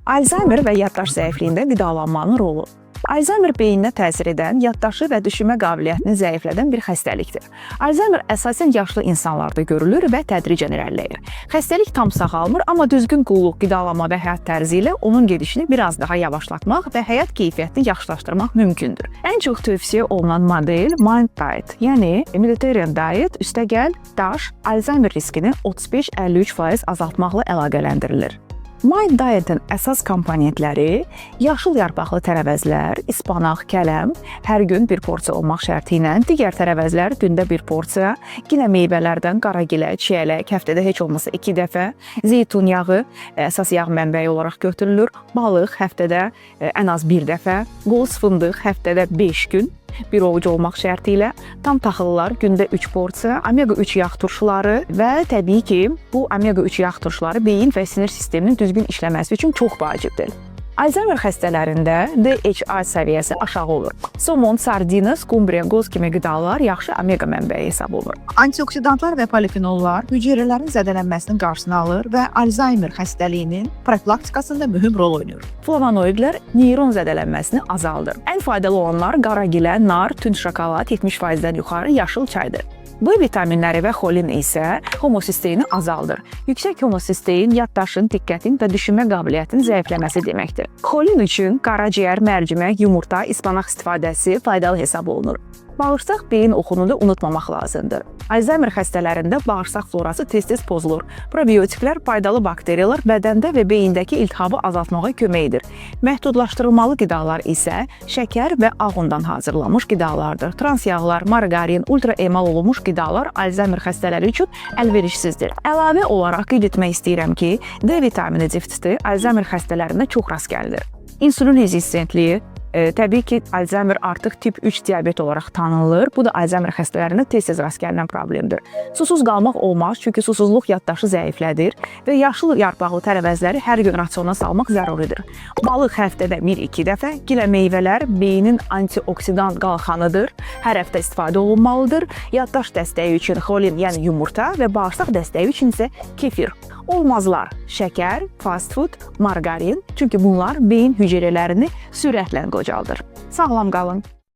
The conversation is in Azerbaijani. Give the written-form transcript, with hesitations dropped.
Alzheimer və yaddaş zəifliyində qidalanmanın rolu. Alzheimer beyninə təsir edən, yaddaşı və düşünmə qabiliyyətini zəiflədən bir xəstəlikdir. Alzheimer əsasən yaşlı insanlarda görülür və tədricən irəliləyir. Xəstəlik tam sağalmır, amma düzgün qulluq, qidalanma və həyat tərzi ilə onun gedişini biraz daha yavaşlatmaq və həyat keyfiyyətini yaxşılaşdırmaq mümkündür. Ən çox tövsiyə olunan model Mind Diet, yəni Mediterranean Diet, üstəgəl daş Alzheimer riskini 35-53% azaltmaqla əlaqələndirilir. Mind Diet'in əsas komponentləri yaşıl yarpaqlı tərəvəzlər, ispanaq, kələm, hər gün bir porsiya olmaq şərti ilə, digər tərəvəzlər gündə bir porsiya, yenə meyvələrdən qaragilə, çiyələk, həftədə heç olmasa 2 dəfə, zeytun yağı əsas yağ mənbəyi olaraq götürülür, balıq həftədə ən az 1 dəfə, qoz fındıq həftədə 5 gün, bir ovuc olmaq şərti ilə, tam taxıllar gündə 3 porsiya, omega-3 yağ turşuları və təbii ki, bu omega-3 yağ turşuları beyin və sinir sisteminin düzgün işləməsi üçün çox vacibdir. Alzheimer xəstələrində DHA səviyyəsi aşağı olur. Somon, sardina, skumbriya, qoz kimi qidalar yaxşı omega mənbəyi hesab olunur. Antioksidantlar və polifenollar hüceyrələrin zədələnməsinin qarşısını alır və Alzheimer xəstəliyinin profilaktikasında mühüm rol oynayır. Flavonoidlər neyron zədələnməsini azaldır. Ən faydalı olanlar qaragilə, nar, tünd şokolad, 70%-dən yuxarı yaşıl çaydır. B vitaminləri və xolin isə homosisteini azaldır. Yüksək homosistein yaddaşın, diqqətin və düşünmə qabiliyyətinin zəifləməsi deməkdir. Xolin üçün qaraciyər, mərcimək, yumurta, ispanaq istifadəsi faydalı hesab olunur. Bağırsaq beyin oxunu da unutmamaq lazımdır. Alzheimer xəstələrində bağırsaq florası tez-tez pozulur. Probiotiklər faydalı bakteriyalar bədəndə və beyindəki iltihabı azaltmağa kömək edir. Məhdudlaşdırılmalı qidalar isə şəkər və ağ undan hazırlanmış qidalardır. Trans yağlar, margarin, ultra emal olunmuş qidalar Alzheimer xəstələri üçün əlverişsizdir. Əlavə olaraq qeyd etmək istəyirəm ki, D vitamini defisiti Alzheimer xəstələrində çox rast gəlinir. İnsulin rezistentliyi, təbii ki, Alzheimer artıq tip 3 diabet olaraq tanınılır. Bu da Alzheimer xəstələrində tez-tez rast gəlinən problemdir. Susuz qalmaq olmaz, çünki susuzluq yaddaşı zəiflədir və yaşıl yarpaqlı tərəvəzləri hər gün rasiona salmaq zəruridir. Balıq həftədə 1-2 dəfə, gilə meyvələr beynin antioksidan qalxanıdır. Hər həftə istifadə olunmalıdır. Yaddaş dəstəyi üçün xolin, yəni yumurta və bağırsaq dəstəyi üçün isə kefir. Olmazlar şəkər, fast food, margarin, çünki bunlar beyin hüceyrələrini sürətlə qocaldır. Sağlam qalın.